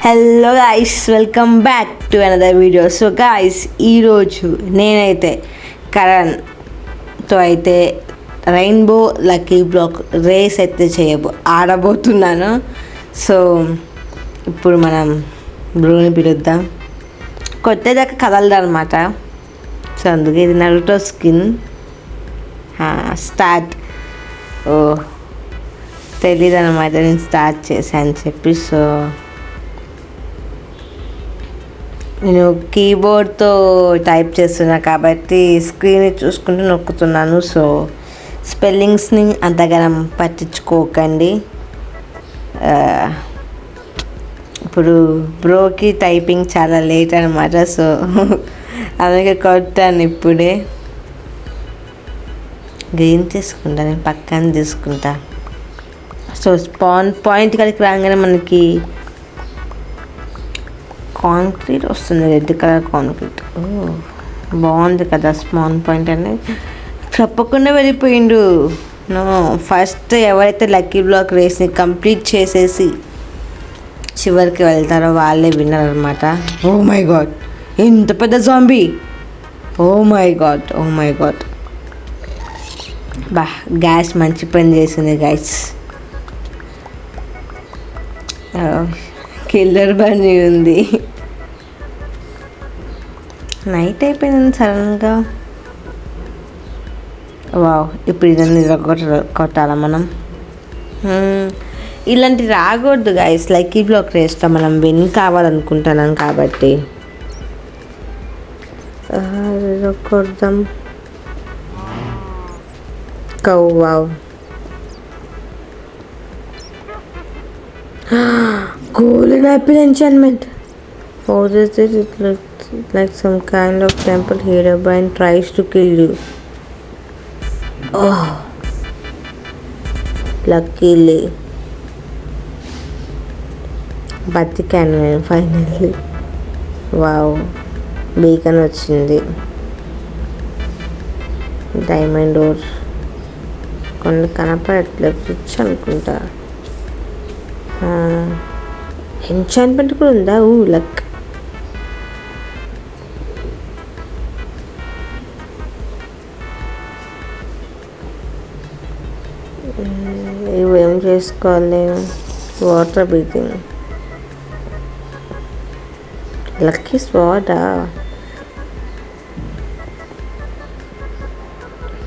Hello guys, welcome back to another video. So guys, ఈరోజు నేనైతే కరణ్తో అయితే రెయిన్బో లక్కీ బ్లాక్ రేస్ అయితే ఆడబోతున్నాను. So ఇప్పుడు మనం బ్రూని పిలుద్దాం. కొట్టేదాకా కదలదనమాట. సో అందుకే ఇది నరుటో స్కిన్. స్టార్ట్. ఓ తెలీదు అనమాట నేను స్టార్ట్ చేశాను చెప్పి. సో నేను కీబోర్డ్తో టైప్ చేస్తున్నా కాబట్టి స్క్రీన్ చూసుకుంటూ నొక్కుతున్నాను. సో స్పెల్లింగ్స్ని అంతగానం పట్టించుకోకండి. ఇప్పుడు బ్రోకి టైపింగ్ చాలా లేట్ అనమాట. సో అందుకే కొట్టాను ఇప్పుడే. గ్రీన్ తీసుకుంటా, నేను పక్కన తీసుకుంటా. సో స్పాన్ పాయింట్ కాడికి రాగానే మనకి కాంక్రీట్ వస్తుంది, రెడ్ కలర్ కాంక్రీట్. బాగుంది కదా స్పాన్ పాయింట్ అనేది. చెప్పకుండా వెళ్ళిపోయిండు. ఫస్ట్ ఎవరైతే లక్కీ బ్లాక్ రేస్ని కంప్లీట్ చేసేసి చివరికి వెళ్తారో వాళ్ళే విన్నర్ అనమాట. ఓ మై గాడ్, ఇంత పెద్ద zombie! Oh my god, oh my god. బా, గ్యాస్ మంచి పని చేసింది గైస్. కిల్లర్ బన్నీ ఉంది. నైట్ అయిపోయింది సడన్గా. వావ్, ఇప్పుడు ఇదన్నీ కొట్టాలా మనం? ఇలాంటి రాకూడదు గైస్. లక్కీ బ్లాక్ రేస్లో మనం విన్ కావాలనుకుంటున్నాం కాబట్టి కొడదాం. Wow, golden apple enchantment. Oh, this is it. Looks like some kind of temple. Herobrine tries to kill you. Oh, luckily బతికాను నేను ఫైనల్లీ. వావ్, బీకన్ వచ్చింది. డైమండ్ డోర్ కొన్ని కనపడట్లేదు, రిచ్ అనుకుంటా. Enchantment కూడా ఉందా? లక్. ఇవేం చేసుకోవాలి నేను? Water breathing. లక్కీ స్వాడా?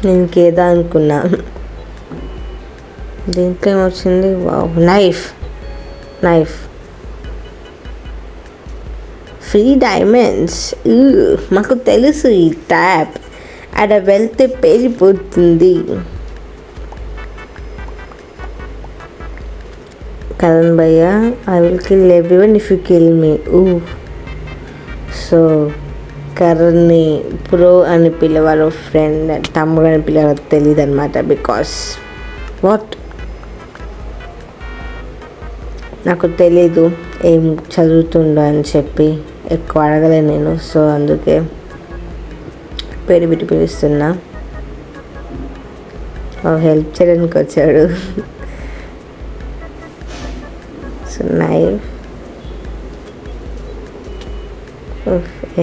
నేను ఇంకేదా అనుకున్నా. దీంట్లో ఏమొచ్చింది? Wow, knife. Free diamonds. మాకు తెలుసు ఈ ట్యాప్ ఆడ వెళ్తే పేలిపోతుంది. కరణ్ భయ్య, I will kill everyone if you kill me. So కరణ్ని ప్రో అని పిలవాలో ఫ్రెండ్ తమ్ముడు అని పిలవాలో తెలియదు అనమాట. బికాస్ వాట్, నాకు తెలీదు ఏం చదువుతుండో అని చెప్పి ఎక్కువ అడగలేను నేను. సో అందుకే పేరు పెట్టి పిలుస్తున్నా. హెల్ప్ చేయడానికి వచ్చాడు. So knife.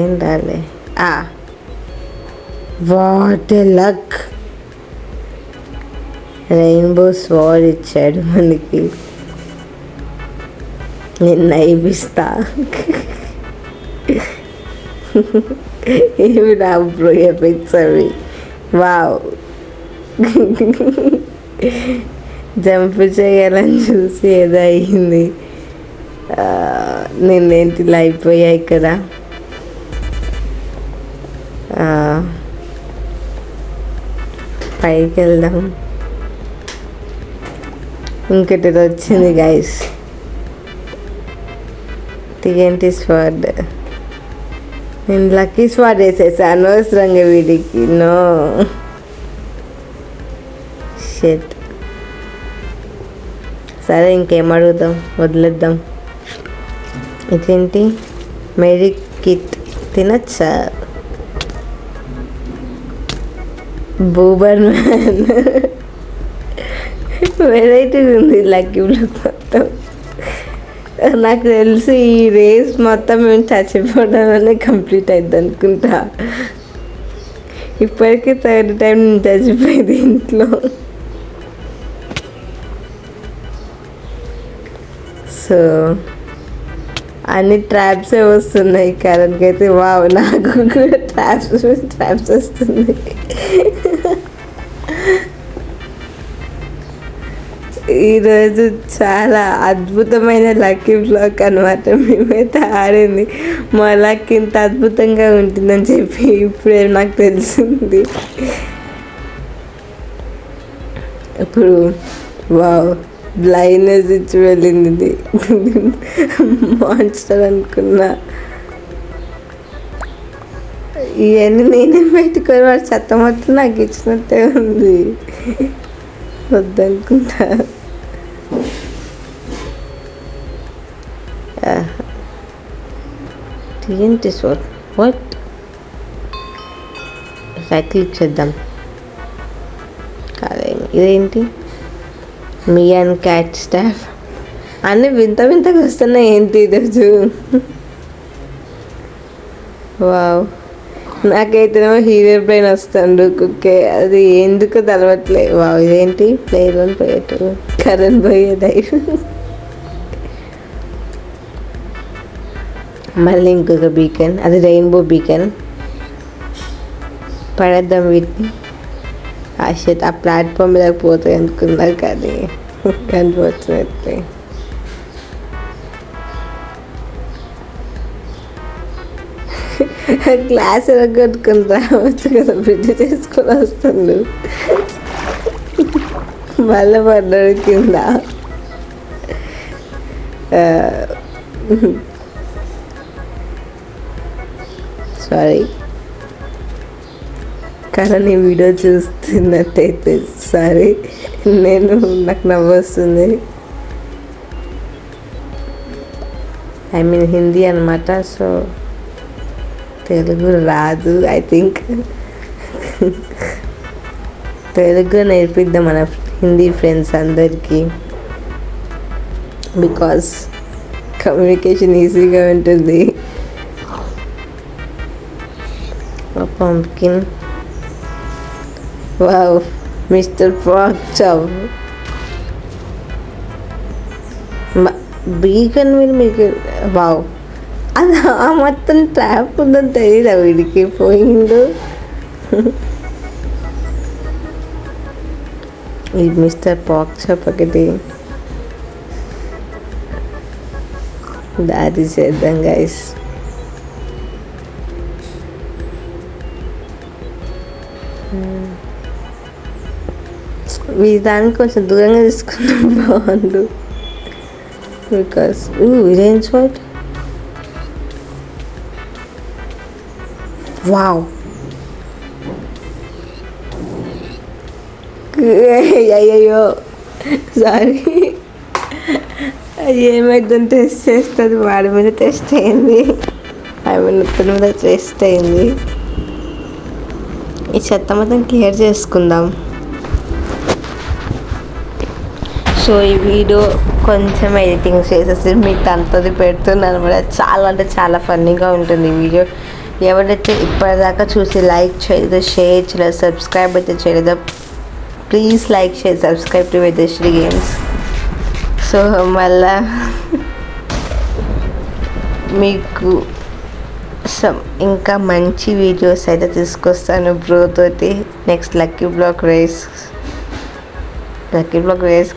ఏం రాలే. What a luck! Rainbow sword ఇచ్చాడు మనకి. నేను నైఫ్ ఇస్తా. ఏమి నా బ్రో ఎఫెక్ట్స్ అవి. వావ్, జంప్ చేయాలని చూసి ఏదో అయ్యింది. నేనేంటి ఇలా అయిపోయా ఇక్కడ. పైకి వెళ్దాం. ఇంకటి వచ్చింది గైస్, TNT స్వాడ్. నేను లక్కీ స్వాడ్ వేసేసా అనవసరంగా వీడికి. No shit. సరే ఇంకేం అడుగుదాం, వదిలేద్దాం. ఇదేంటి? మెడిక్ కిట్ తినచ్చా? Bomber man. వెరైటీ ఉంది లక్కీ బ్లాక్ మొత్తం. నాకు తెలిసి ఈ రేస్ మొత్తం మేము చచ్చిపోవడం కంప్లీట్ అయింది అనుకుంటా. ఇప్పటికీ థర్డ్ టైం నేను చచ్చిపోయింది ఇంట్లో. సో అన్ని ట్రాప్సే వస్తున్నాయి కరణ్కి అయితే. వావ్, నాకు కూడా ట్రాప్స్ వస్తుంది. ఈరోజు చాలా అద్భుతమైన లక్కీ బ్లాక్ అనమాట. మేమైతే ఆడింది మా లక్ ఇంత అద్భుతంగా ఉంటుందని చెప్పి ఇప్పుడే నాకు తెలిసింది. ఇప్పుడు వావ్, బ్లైండ్నెస్ ఇచ్చి వెళ్ళింది. మాన్స్టర్ అనుకున్నా. ఇవన్నీ నేనే పెట్టుకొని వాడు చెత్త మొత్తం నాకు ఇచ్చినట్టే ఉంది. వద్దనుకుంటా. ఏంటి సార్? వాట్? సైకిల్ చేద్దాం కాదేమి. ఇదేంటి? మీ అండ్ క్యాట్ స్టాఫ్ అన్నీ వింత వింతగా వస్తున్నాయి ఏంటి ఈరోజు? వావ్, నాకైతేనేమో హీరో బ్రెయిన్ వస్తాడు కుక్కే, అది ఎందుకు తెలవట్లే. వావ్, ఇదేంటి? ప్లేయర్ 1 ప్లేయర్ 2 కరణ్ పోయే డైవ్. మళ్ళీ ఇంకొక బీకన్, అది రెయిన్బో బీకన్. పడేద్దాం వీటిని. ఆ షెట్ ఆ ప్లాట్ఫామ్ మీద పోతాయి అనుకున్నారు కానీ కనిపించినట్లే. గ్లాస్ ఎరగొట్టుకుని రావచ్చు కదా, బిడ్డ చేసుకొని వస్తుండు. మళ్ళీ పడ్డాడు కింద. సారీ, కానీ నీ వీడియో చూస్తున్నట్టయితే సారీ, నాకు నవ్వు వస్తుంది. ఐ మీన్ హిందీ అనమాట, సో తెలుగు రాదు. ఐ థింక్ తెలుగు నేర్పిద్దాం మన హిందీ ఫ్రెండ్స్ అందరికీ, బికాస్ కమ్యూనికేషన్ ఈజీగా ఉంటుంది. పంప్కిన్. వావ్, మిస్టర్ పాక్ చావ్. బీకన్ మీద మీకు వావ్, అది ఆ మొత్తం ట్రాప్ ఉందని తెలియదా వీడికి? పోయిండు. ఈ మిస్టర్ పాక్ చాప్ ఒకటి దారి చేద్దాం గైస్. దానికి కొంచెం దూరంగా తీసుకుంటే బాగుండు. బికాస్ ఇదేం స్వాట్. వావ్, అయ్యయ్యో సారీ. ఏమైందని టెస్ట్ చేస్తుంది, వాడి మీద టెస్ట్ అయింది, ఐ మీన్ ఉత్తర మీద టెస్ట్ అయింది. ఈ చెత్త మొత్తం క్లియర్ చేసుకుందాం. సో ఈ వీడియో కొంచెం ఎడిటింగ్ చేసేసి మీకు అంతది పెడుతున్నాను అనమాట. చాలా అంటే చాలా ఫన్నీగా ఉంటుంది ఈ వీడియో. ఎవరైతే ఇప్పటిదాకా చూసి లైక్ చేయలేదో, షేర్ చేయలేదో, సబ్స్క్రైబ్ అయితే చేయలేదో, please like share subscribe to Vedashree games. So మళ్ళా మీకు ఇంకా మంచి వీడియోస్ అయితే తీసుకొస్తాను బ్రో తోటి. నెక్స్ట్ లక్కీ బ్లాక్ రేస్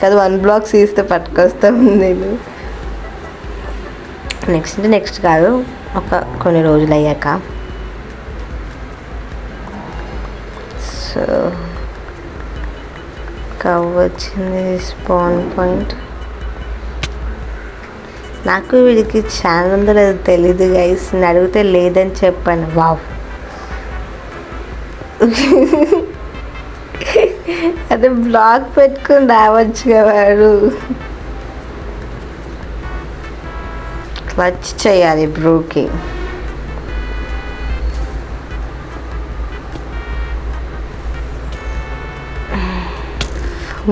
కాదు, 1 బ్లాక్ తీస్తే పట్టుకొస్తాను నేను. నెక్స్ట్ కాదు, ఒక కొన్ని రోజులు అయ్యాక. సో వచ్చింది స్పాన్ పాయింట్. నాకు వీడికి ఛానల్ ఉందో లేదో తెలీదు గైస్, నేను అడిగితే లేదని చెప్పాను. వావ్, అదే బ్లాగ్ పెట్టుకుని రావచ్చుగా వాడు. క్లచ్ చేయాలి బ్రోకి.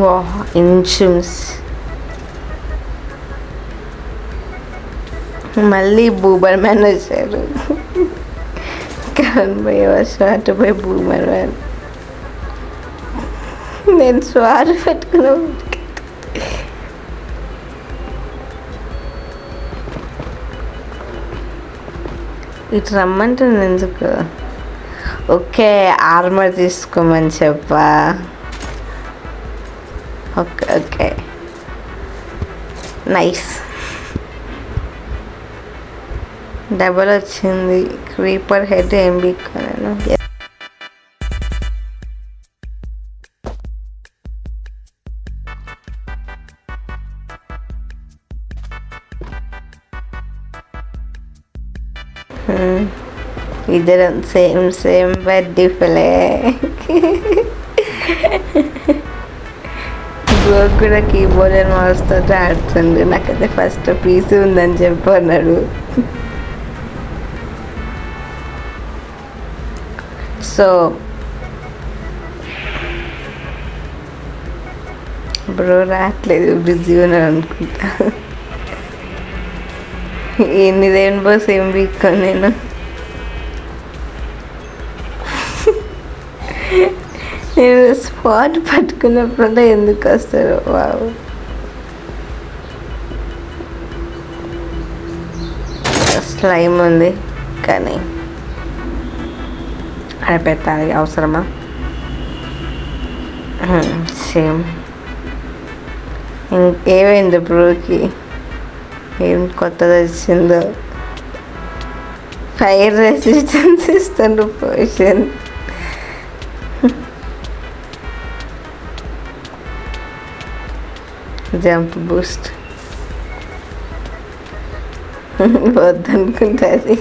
వా, ఇన్షూమ్స్ మళ్ళీ బూబర్ మ్యాన్ వచ్చారు. కరణ్ భయ్య వచ్చారు, అటు పోయి బూబర్ మ్యాన్. నేను స్వారీ పెట్టుకున్నా. ఇటు రమ్మంటుంది ఎందుకు? ఓకే, ఆర్మర్ తీసుకోమని చెప్పా. Okay okay, nice. డబల్ వచ్చింది. క్రీపర్ హెడ్ ఏం బీక్కోలేను. ఇద్దరం same same birthday Phale. Broke కూడా కీబోర్డ్ అండ్ మౌస్తో ఆడుతుండు. నాకైతే ఫస్ట్ పీసీ ఉందని చెప్పి అన్నాడు. సో బ్రో రావట్లేదు, బిజీ ఉన్నాడు అనుకుంటా. ఎన్ని రెయిన్బోస్ ఏం వీక్కొని నేను. నేను స్పాట్ పట్టుకున్నప్పుడంటే ఎందుకు వస్తారు? వావ్, స్లైమ్ ఉంది కానీ అది పెట్టాలి, అవసరమా? సేమ్. ఏమైంది బ్రోకి? ఏం కొత్తది వచ్చిందో? ఫైర్ రెసిస్టెన్స్ ఇస్తాను పొజిషన్. జంప్ బూస్ట్ వద్దనుకుంటుంది.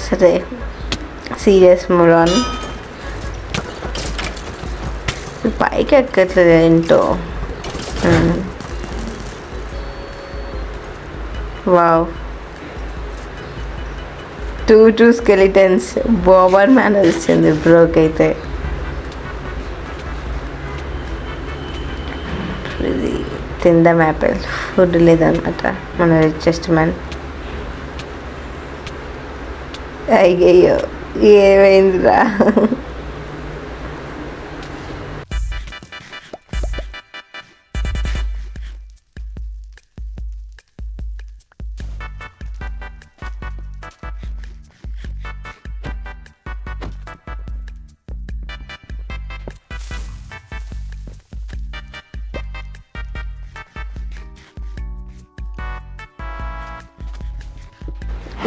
సరే, సీరియస్ మోరాన్. పైకి ఎక్కట్లేదు ఏంటో. Wow, 2 skeletons. బోబర్ మ్యాన్ వచ్చింది బ్రోక్ అయితే. ఇది తిందాం యాపిల్. ఫుడ్ లేదన్నమాట మన రిచెస్ట్ మ్యాన్. అయ్యయ్యో, ఏమైందిరా?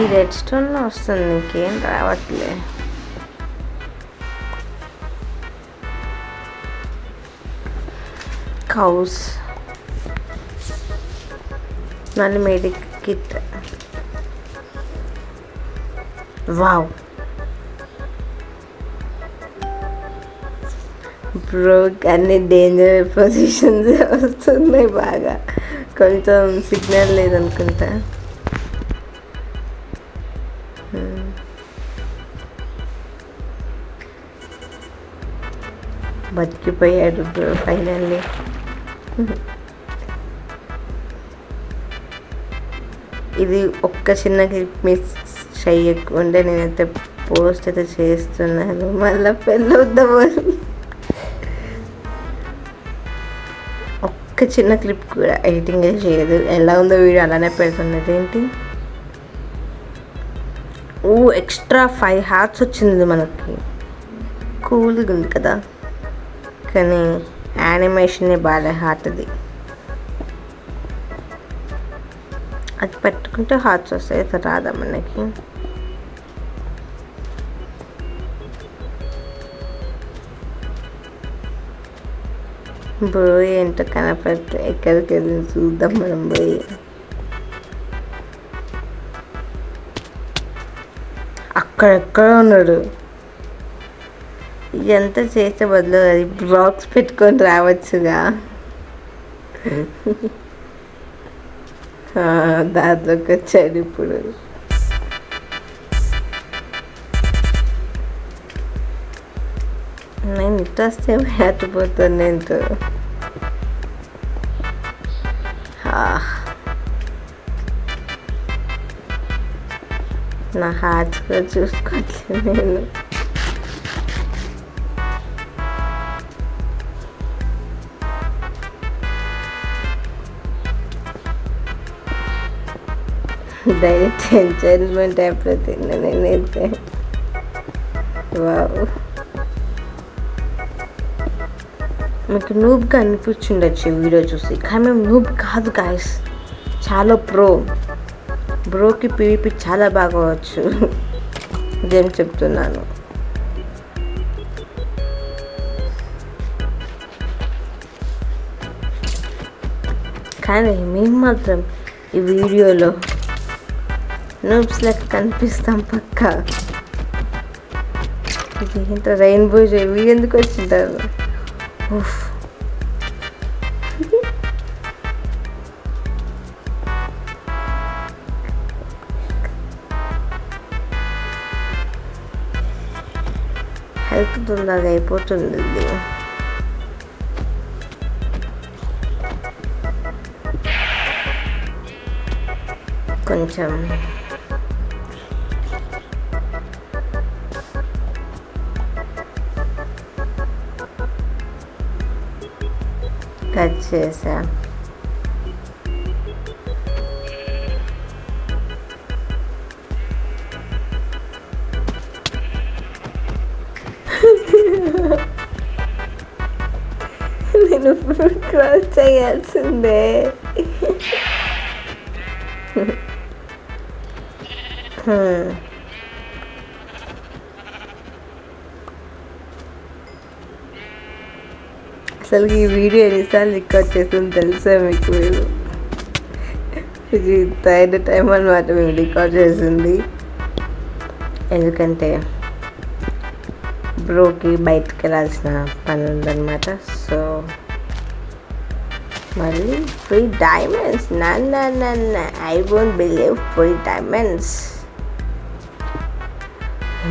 ఈ రెడ్ స్టోన్లో వస్తుంది, ఇంకేం రావట్లే. కౌస్, మళ్ళీ మెడిక్ కిట్. వావ్ బ్రో, అన్ని డేంజర్ పొజిషన్స్ వస్తున్నాయి బాగా. కొంచెం సిగ్నల్ లేదనుకుంటా. బతికిపోయాడు బ్రో ఫైనల్లీ. ఇది ఒక్క చిన్న క్లిప్ మిస్ చెయ్యకుంటే నేనైతే పోస్ట్ అయితే చేస్తున్నాను. మళ్ళీ పెళ్ళొద్దాము. ఒక్క చిన్న క్లిప్ కూడా ఎడిటింగ్ చేయదు. ఎలా ఉందో వీడియో అలానే పెడుతున్నది. ఏంటి ఎక్స్ట్రా 5 హార్ట్స్ వచ్చింది మనకి. కూల్గా ఉంది కదా, కానీ యానిమేషనే బాగా హార్ట్ది. అది పెట్టుకుంటే హార్ట్స్ వస్తాయి, అయితే రాదా మనకి? బ్రో ఏంటో కనపడితే ఎక్కడికి వెళ్ళి చూద్దాం మనం పోయి. అక్కడెక్కడ ఉన్నాడు. ఎంత చేసే బదులు అది బాక్స్ పెట్టుకొని రావచ్చుగా. దాంట్లోకి వచ్చాడు ఇప్పుడు. నేను ఇటు వస్తే హ్యాటిపోతాను. నేను నా హార్ట్స్ కూడా చూసుకోవట్లేదు నేను. డైరెక్ట్ ఎంజాయ్మెంట్ అయిపోతుంది నేనైతే. వావ్, మీకు నూబ్గా అనిపించుండొచ్చు వీడియో చూసి, కానీ మేము నూబ్ కాదు గాయస్, చాలా బ్రోకి పీవీపీ చాలా బాగా వచ్చు. ఇదేం చెప్తున్నాను. కానీ మేము మాత్రం ఈ వీడియోలో నూబ్స్ లెక్క కనిపిస్తాం పక్కా. ఇంత రెయిన్బో వీడియో ఎందుకు వచ్చింటారు. హెల్త్ తొందరగా అయిపోతుంది. కొంచెం కట్ చేసా. నేను ఫ్రూట్ క్రాస్ చేయాల్సిందే. అసలు ఈ వీడియో ఎన్నిసార్లు రికార్డ్ చేస్తుంది తెలుసా మీకు? ఇది థర్డ్ టైం అన్నమాట మేము రికార్డ్ చేసింది. ఎందుకంటే బ్రోకి బయటకు వెళ్ళాల్సిన పని ఉందన్నమాట. సో మళ్ళీ ఫ్రీ డైమండ్స్, నన్న I won't believe free diamonds.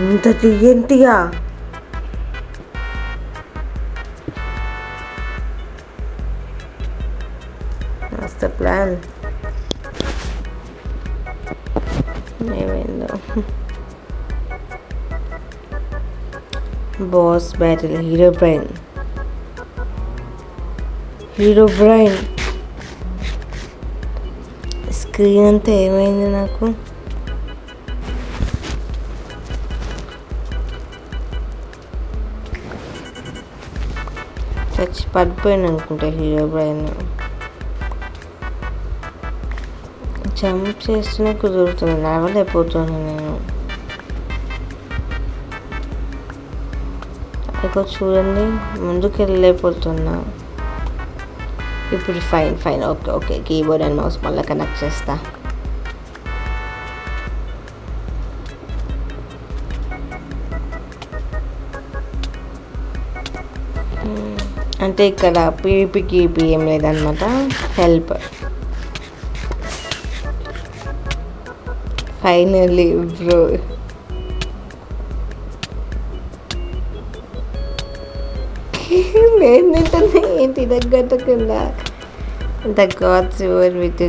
ఎంత తీయంతిగా the plan. ఏమైందో. Boss battle, hero brain screen అంతా ఏమైంది నాకు? చచ్చి పడిపోయాను అనుకుంటా. హీరో బ్రైన్ జంప్ చేస్తూనే కుదురుతుంది, నడవలేకపోతున్నాను నేను. ఇక చూడండి, ముందుకు వెళ్ళలేకపోతున్నా. ఇప్పుడు fine okay keyboard and mouse మళ్ళీ కనెక్ట్ చేస్తా. అంటే ఇక్కడ పీపీకి ఏం లేదనమాట, హెల్ప్. ఫైనల్లీ బ్రో నేను తింటున్నా ఏంటి దగ్గట్టకుండా. The gods over with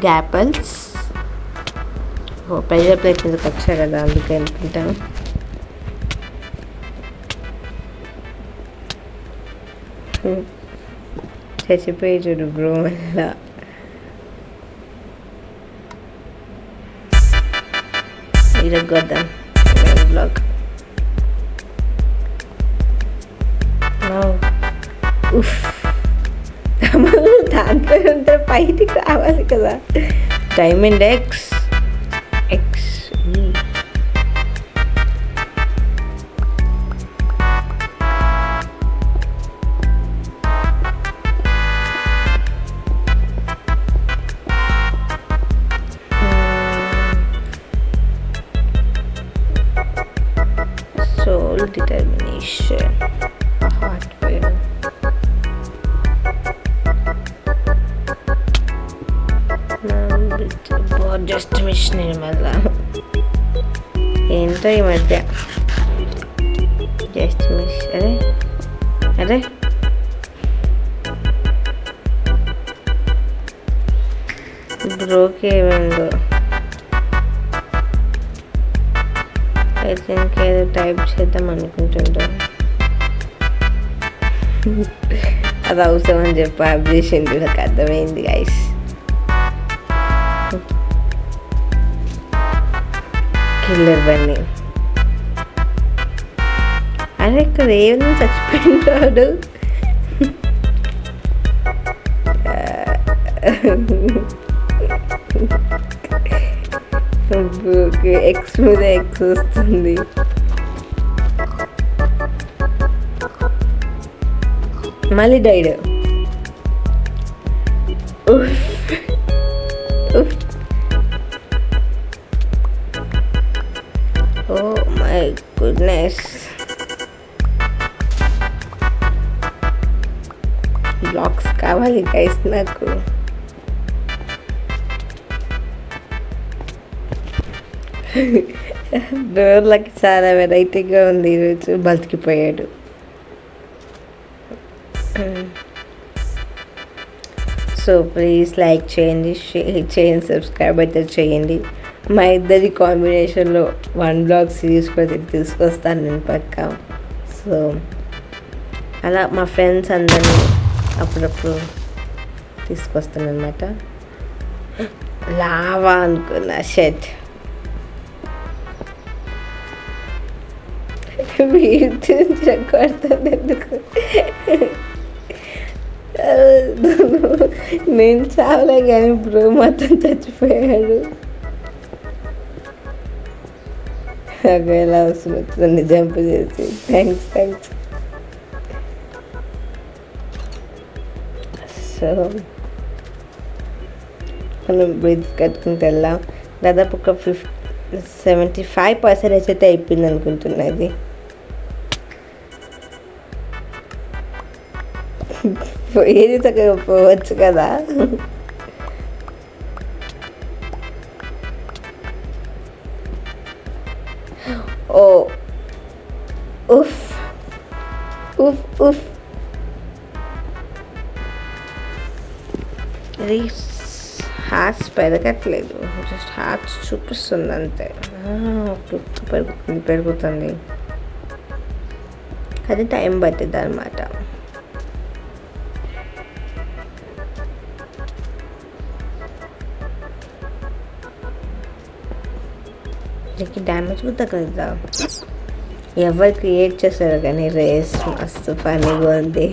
gapples. Pressure plate మీదకి వచ్చా కదా, అందుకే అనుకుంటాను. చచ్చిపోయి చూడు బ్రో. మళ్ళా ఇరగొద్దాం బ్లాగ్. దాంట్లో ఉంటే బయటికి రావాలి కదా. Diamond X soul determination, a hardware. Just mission మళ్ళా ఏంటో ఈ మధ్య జస్ట్ మిస్. అరే బ్రోకి ఏమైందో ఐ థింక్ ఏదో టైప్ చేద్దాం అనుకుంటుంటాం. అది అవసరం అని చెప్పి యాప్ చేసిండు, నాకు అర్థమైంది గైస్. కిల్లర్ బన్నీ అరే ఇక్కడ ఏమైనా చచ్చిపోయినాడు. ఎక్స్ మీద ఎక్స్ వస్తుంది. మళ్ళీ died. Oh my goodness. Blocks కావాలి గైస్ నాకు. డోర్లకి చాలా వెరైటీగా ఉంది ఈరోజు. బతికిపోయాడు. సో ప్లీజ్ లైక్ చేయండి, షేర్ చేయండి, సబ్స్క్రైబ్ అయితే చేయండి. మా ఇద్దరి కాంబినేషన్లో 1 బ్లాగ్ సిరీస్ కూడా తీసుకొస్తాను నేను పక్కా. సో అలా మా ఫ్రెండ్స్ అందరినీ అప్పుడప్పుడు తీసుకొస్తాను అనమాట. లావా అనుకున్నా షెట్. కొడతాను ఎందుకు? నేను చావలే కానీ బ్రో మొత్తం చచ్చిపోయాడు. నాకు ఎలా వస్తుంది జంప్ చేసి. థ్యాంక్స్. సో మనం బ్రిడ్జ్ కట్టుకుంటూ వెళ్ళాం. దాదాపు ఒక 75% అయితే అయిపోయింది అనుకుంటున్నా. ఇది ఏది చక్కగా పోవచ్చు కదా. ఓ ఉఫ్ ఉఫ్ ఉఫ్. ఇది హార్ట్స్ పెరగట్లేదు, జస్ట్ హార్ట్స్ చూపిస్తుంది అంతే. పెరుగుతుంది. అది టైం పట్టింది అనమాట. దీనికి డ్యామేజ్ కూడా తగ్గదా. ఎవరు క్రియేట్ చేశారు కానీ రేస్ మస్తు ఫనీగా ఉంది.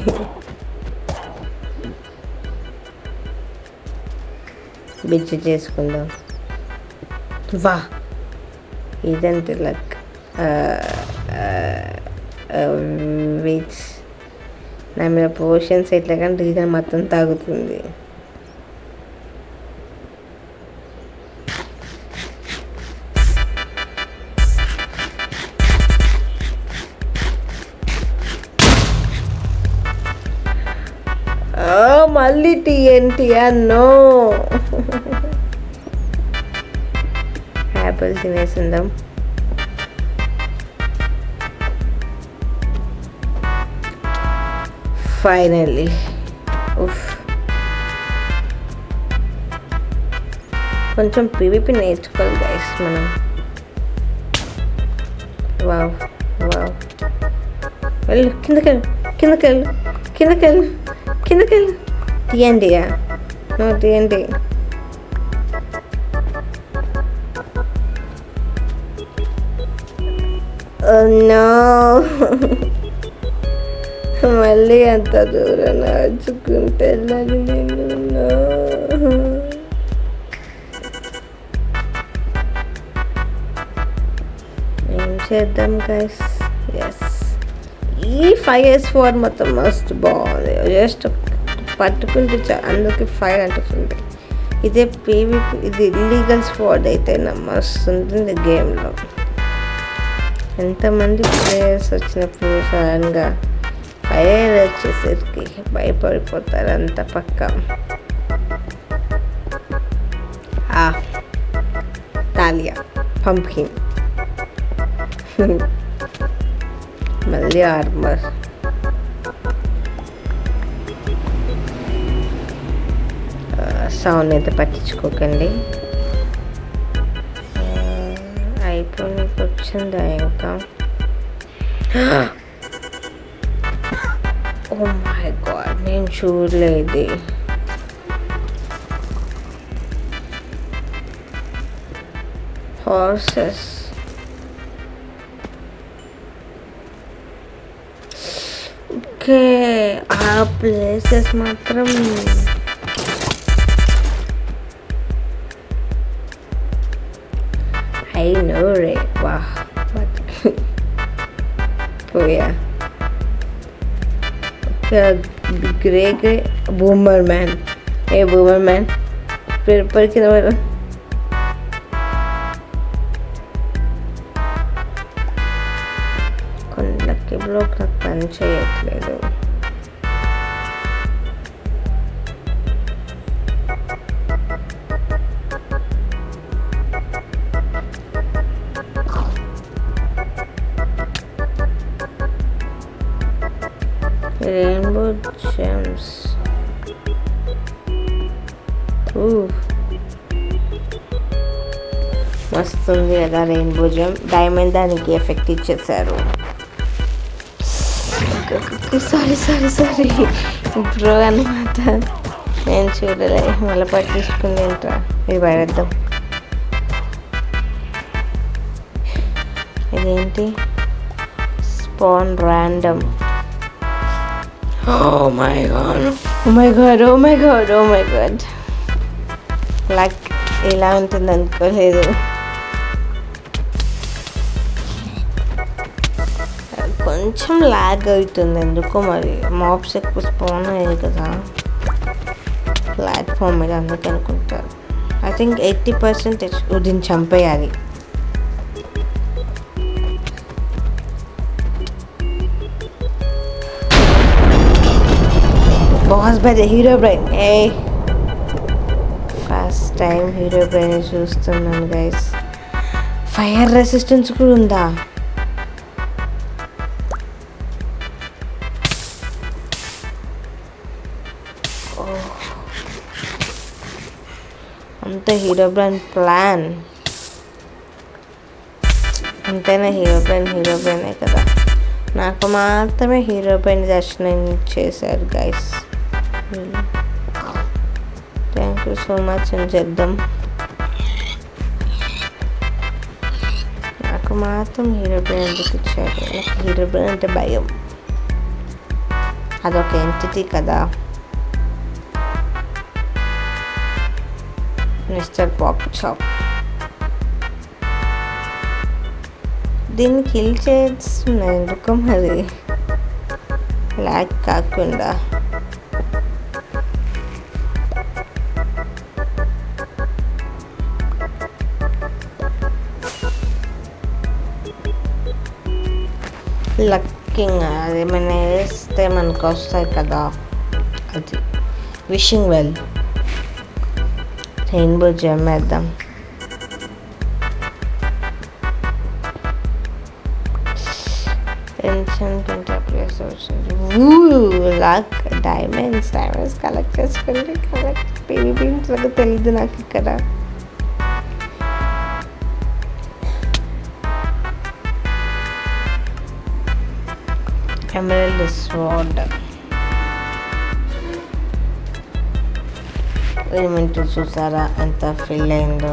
బిచ్చి చేసుకుందాం. వా ఇదంతే లక్. విచ్ నా మీద పోషన్స్ ఎట్లా కానీ రీజన్ మొత్తం తాగుతుంది. మళ్ళీ TNT అన్నో. యాపిల్ తినేసిందాం. ఫైనల్లీ. ఉఫ్. కొంచెం PvP నేర్చుకోవాలి గైస్ మనం. వావ్ వెళ్ళు, కిందకెళ్ళు. TNTయా? No TNT. నో. మళ్ళీ అంత దూరం నడుచుకుంటే వెళ్ళాలి నేను. ఏం చేద్దాం గైస్. ఎస్, ఈ 5S4 మొత్తం మస్తు బాగుంది. జస్ట్ పట్టుకుంటే అందుకే 5 అంటుంది. ఇదే PvP, ఇది ఇల్లీగల్ స్పాట్ అయితే మస్తు ఉంటుంది గేమ్లో. ఎంతమంది ప్లేయర్స్ వచ్చినప్పుడు సడన్గా ఫైర్ వచ్చేసరికి భయపడిపోతారు అంత పక్క. తాలియా పంప్కిన్. మళ్ళీ ఆర్మర్. సౌండ్ అయితే పట్టించుకోకండి. అయిపోయినకి వచ్చిందా ఇంకా? ఓ మై గాడ్, నేను చూడలేదు. Horses, okay. ఆ ప్లేసెస్ మాత్రం ఐ నో రే. వా పోయా. Grey grey boomer man. A boomer man paper కింద కొన్ని లక్కీ బ్లాక్ నాకు పని చేయట్లేదు. Rainbow gems. మస్తు ఉంది కదా రెయిన్బో జెమ్. డైమండ్ దానికి ఎఫెక్ట్ ఇచ్చేసారు. సారీ సారీ సారీ బ్రో అనమాట. నేను చూడలే, మళ్ళీ పట్టించుకుని ఏంట్రా. ఇది పడేద్దాం. ఇదేంటి? Spawn random. Oh my god, oh my god, oh my god, oh my god. Luck ఇలా ఉంటుంది అనుకోలేదు. కొంచెం లాగ్ అవుతుంది ఎందుకో మరి. మాప్స్ ఎక్కువ స్పాన్ అయ్యాయి కదా ప్లాట్ఫామ్ మీద, అందుకే అనుకుంటారు. ఐ థింక్ 80% దీన్ని చంపేయాలి. Boss by the hero brain. First time hero brain చూస్తున్నాను గైస్. ఫైర్ రెసిస్టెన్స్ కూడా ఉందా? అంత హీరో బ్రెయిన్ ప్లాన్ అంతేనా? హీరో బ్రెయినే కదా. నాకు మాత్రమే హీరో బ్రెయిన్ దర్శనం చేశారు guys. Thank you so much అని చెప్దాం. నాకు మాత్రం హీరో బ్రెయిన్ ఎందుకు ఇచ్చారు? నాకు హీరో బ్రెయిన్ అంటే భయం. అదొక ఎంటిటీ కదా. Mister Pop Chop. దీన్ని కిల్ చేస్తున్నా ఎందుకు మరి? లాగ్ కాకుండా. లక్కింగ్ అదేమైనా వేస్తే మనకు వస్తాయి కదా, అది విషింగ్ వెల్. రెయిన్బో జెమ్ వేద్దాం. లక్ డైమండ్స్ కలెక్ట్ చేసుకోండి. బేబీ బీన్స్ లాగా తెలియదు నాకు ఇక్కడ. Emerald sword. ఏమంటే చూసారా ఎంత ఫిల్ అయిందో.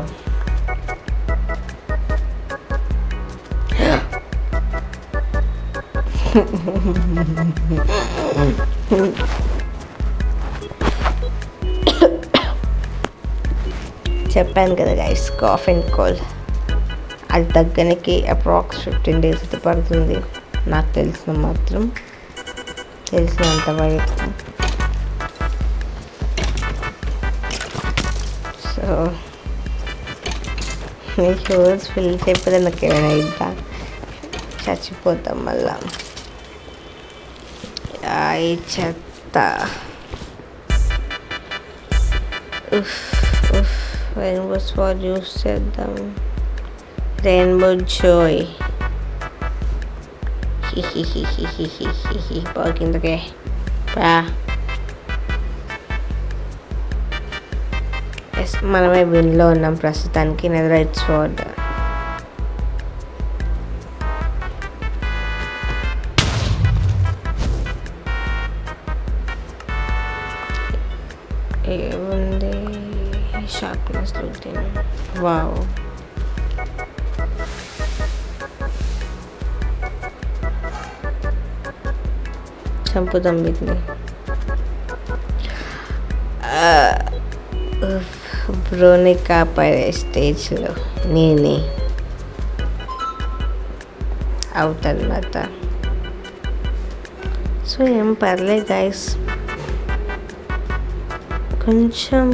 చెప్పాను కదా గైస్, కాఫ్ అండ్ కోల్డ్. అది తగ్గనికి అప్రాక్స్ 15 days అయితే పడుతుంది నాకు తెలిసినంత వరకు. సో మీ షోస్ ఫిల్ అయిపోతే నాకు ఏమైనా అయిద్దా? చచ్చిపోతాం మళ్ళా. ఈ చెత్త. రెయిన్బో స్వాడ్ యూస్ చేద్దాం. Rainbow Joy. కిందకే ఎస్, మనమే విన్లో ఉన్నాం ప్రస్తుతానికి. Netherite sword. ఏముంది షార్ప్నెస్ లూటింగ్. వావ్, చంపుదాం వీటిని. బ్రోని కాపాడే స్టేజ్లో నేనే అవుట్ అన్నమాట. సో ఏం పర్లేదు గైస్, కొంచెం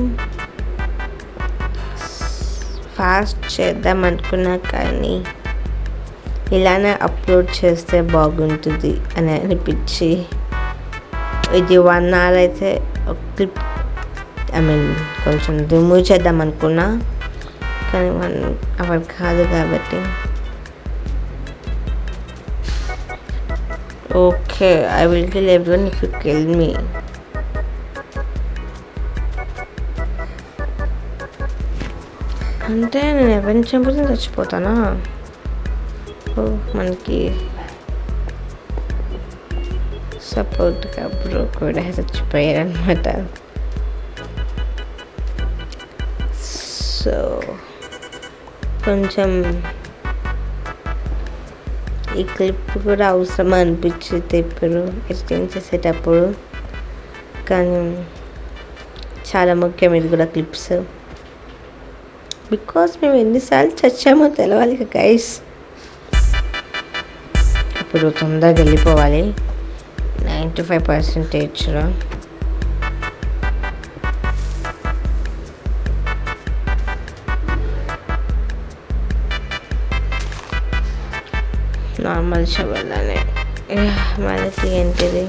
ఫాస్ట్ చేద్దాం అనుకున్నా కానీ ఇలానే అప్లోడ్ చేస్తే బాగుంటుంది అని అనిపించి ఇది 1 hour అయితే ఒక క్లిప్ కొంచెం రిమూవ్ చేద్దాం అనుకున్నా కానీ 1 hour కాదు కాబట్టి okay. I will kill everyone if you kill మీ. అంటే నేను ఎవరిని చంపితే చచ్చిపోతానా? ఓ, మనకి సపోర్ట్గా బ్రో కూడా చచ్చిపోయారనమాట. సో కొంచెం ఈ క్లిప్ కూడా అవసరం అనిపించింది ఇప్పుడు ఎడిటింగ్ చేసేటప్పుడు, కానీ చాలా ముఖ్యం ఇది కూడా క్లిప్స్. బికాస్ మేము ఎన్నిసార్లు చచ్చామో తెలవాలి గైస్. ఇప్పుడు తొందరగా వెళ్ళిపోవాలి 95%. నార్మల్ షవల్లానే మనకి ఏంటిది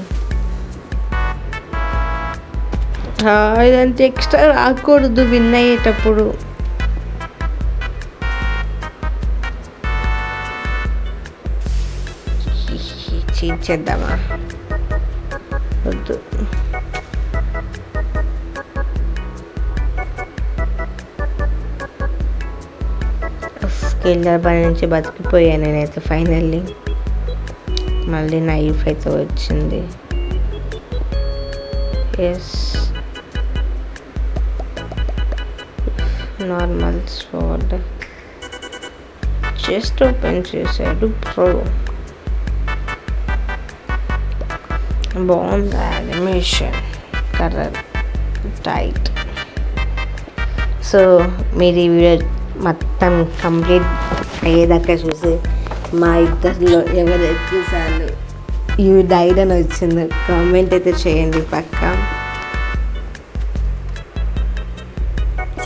ఇదంతా ఎక్స్ట్రా రాకూడదు విన్ అయ్యేటప్పుడు. చీట్ చేద్దామా? వద్దు. స్కేలర్ పని నుంచి బతికిపోయాను నేనైతే ఫైనల్లీ. మళ్ళీ నైఫ్ అయితే వచ్చింది. Yes, normal sword chest open చేశాడు బ్రో. బాగుంది యానిమేషన్, కలర్ టైట్. సో మీరు ఈ వీడియో మొత్తం కంప్లీట్ అయ్యేదాకా చూసి మా ఇద్దరిలో ఎవరు ఎక్కువసార్లు యూ డైడ్ అని వచ్చింది కామెంట్ అయితే చేయండి పక్కా.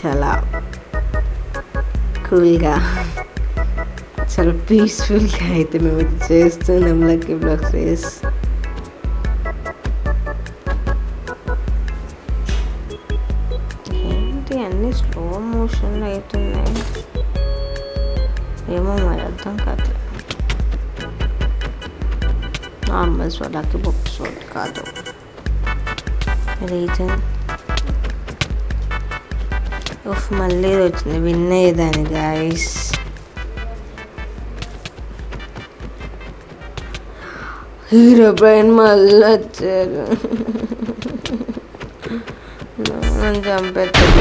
చాలా కూల్గా, చాలా పీస్ఫుల్గా అయితే మేము ఇది చేస్తున్నాం లక్కీ బ్లాక్స్ రేస్. ఏంటి అన్నీ స్లో మోషన్లో అవుతున్నాయి ఏమో మరి అర్థం కాదు. Normal sword, lucky box sword కాదు. రీజన్ మళ్ళీ వచ్చింది విన్ అయ్యేదాన్ని గైస్. హీరో బ్రైన్ మళ్ళీ వచ్చారు. చంపేస్తారు.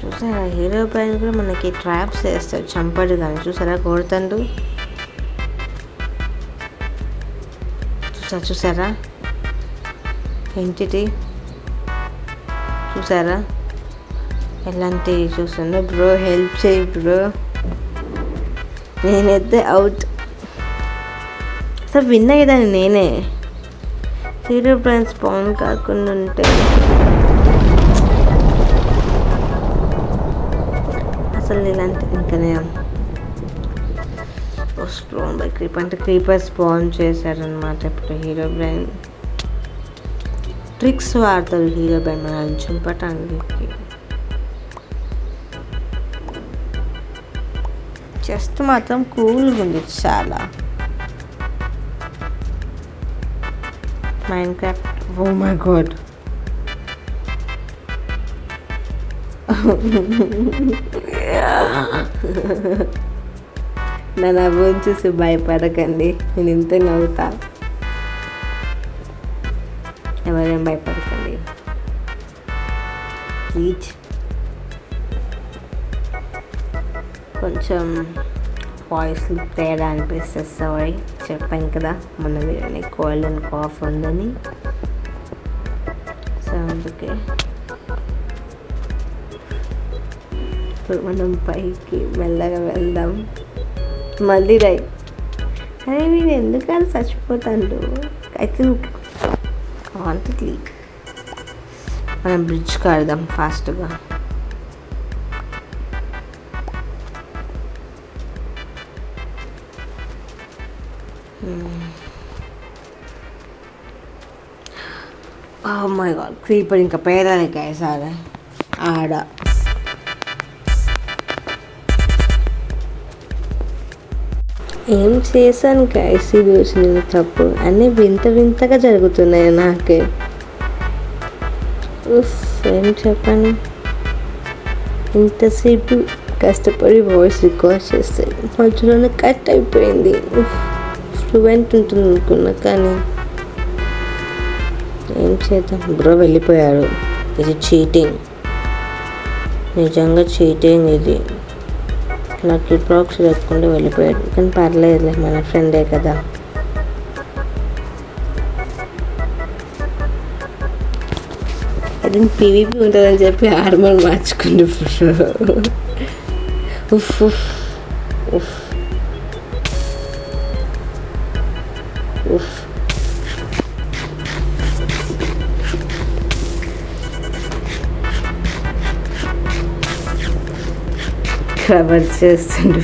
చూసారా హీరో బ్రైన్ కూడా మనకి ట్రాప్స్ వేస్తాడు, చంపడు కానీ. చూసారా కొడుతాడు, చూసారా ఏంటిది, చూసారా ఎలాంటి చూస్తుందో. బ్రో హెల్ప్ చేయి బ్రో, నేనైతే అవుట్. అసలు విన్ అయ్యేదాన్ని నేనే. హీరో బ్రైన్ స్పాన్ కాకుండా ఉంటే అసలు ఇలాంటి ఇంకనే స్పాన్ బై క్రీప్ అంటే క్రీపర్ స్పాన్ చేశారనమాట. ఇప్పుడు హీరో బ్రైన్ ట్రిక్స్ వాడతారు హీరో బ్రైన్ మనల్ని చంపటానికి. చెస్ట్ మాత్రం కూల్గా ఉంది చాలా. మైన్క్రాఫ్ట్. Oh my god. నా నవ్వుని చూసి భయపడకండి, నేను ఇంత నవ్వుతా. ఎవరేం భయపడకండి ప్లీజ్. కొంచెం వాయిస్ తేడా అనిపిస్తుంది, సారీ. చెప్పాను కదా మొన్న వీడియోని కోల్డ్ అండ్ కాఫ్ ఉందని, సో అందుకే. ఇప్పుడు మనం పైకి మెల్లగా వెళ్దాం. మళ్ళీ రైట్. అరే మీరు ఎందుకు అది చచ్చిపోతాడు? ఐ థింక్ కాంట్లీ మనం బ్రిడ్జ్ కడదాం ఫాస్ట్గా. మై గాడ్, క్రీపర్ ఇంకా పేదలే సార్ ఆడ. ఏం చేశాను గైస్ ఈ రోజు నేను తప్పు? అన్నీ వింత వింతగా జరుగుతున్నాయి నాకే. ఏం చెప్పాను? ఇంతసేపు కష్టపడి వాయిస్ రికార్డ్ చేస్తే మధ్యలోనే కట్ అయిపోయింది. ఫ్లూయెంట్ ఉంటుంది అనుకున్నా, కానీ ఏం చేద్దాం. బ్రో వెళ్ళిపోయాడు. ఇది చీటింగ్, నిజంగా చీటింగ్ ఇది. లక్కీ బ్లాక్స్ లేకుండా వెళ్ళిపోయాడు, కానీ పర్లేదులే, మన ఫ్రెండే కదా. అది పీవీపీ ఉంటుందని చెప్పి ఆర్మర్ మార్చుకుంటూ ఉఫ్ ఉఫ్ ఉఫ్ ఉఫ్. కవర్ చేస్తుండే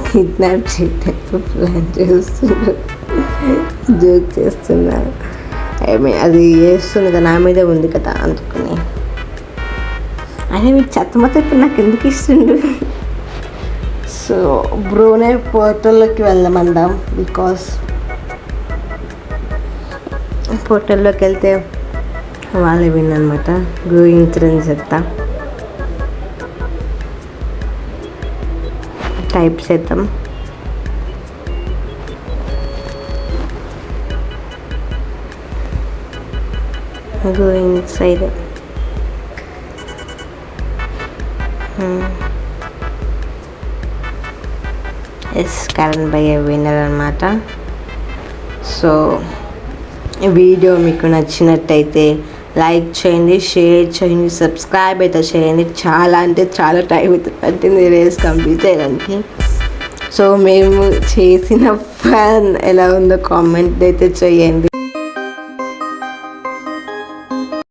కిడ్నాప్ చేయడానికి ప్లాన్ చేస్తున్నారు, జోక్ చేస్తున్నారు. ఐ మీన్ అది వేస్తుంది కదా, నా మీదే ఉంది కదా అందుకని. అదే మీరు చెత్తమత ఇప్పుడు నాకు ఎందుకు ఇస్తుండు? సో బ్రోనే పోర్టల్లోకి వెళ్దామందాం, బికాస్ పోర్టల్లోకి వెళ్తే వాళ్ళే విన్నమాట. గ్రో ఇన్సూరెన్స్ చెప్తా, టైప్ చేద్దాం. Go inside. ఎస్, కరణ్ భయ్య విన్నర్ అనమాట. సో ఈ వీడియో మీకు నచ్చినట్టయితే లైక్ చేయండి, షేర్ చేయండి, సబ్స్క్రైబ్ అయితే చేయండి. చాలా అంటే చాలా టైం అయితే పట్టింది రేస్ కంప్లీట్ చేయడానికి. సో మేము చేసిన ఫన్ ఎలా ఉందో కామెంట్ అయితే చేయండి.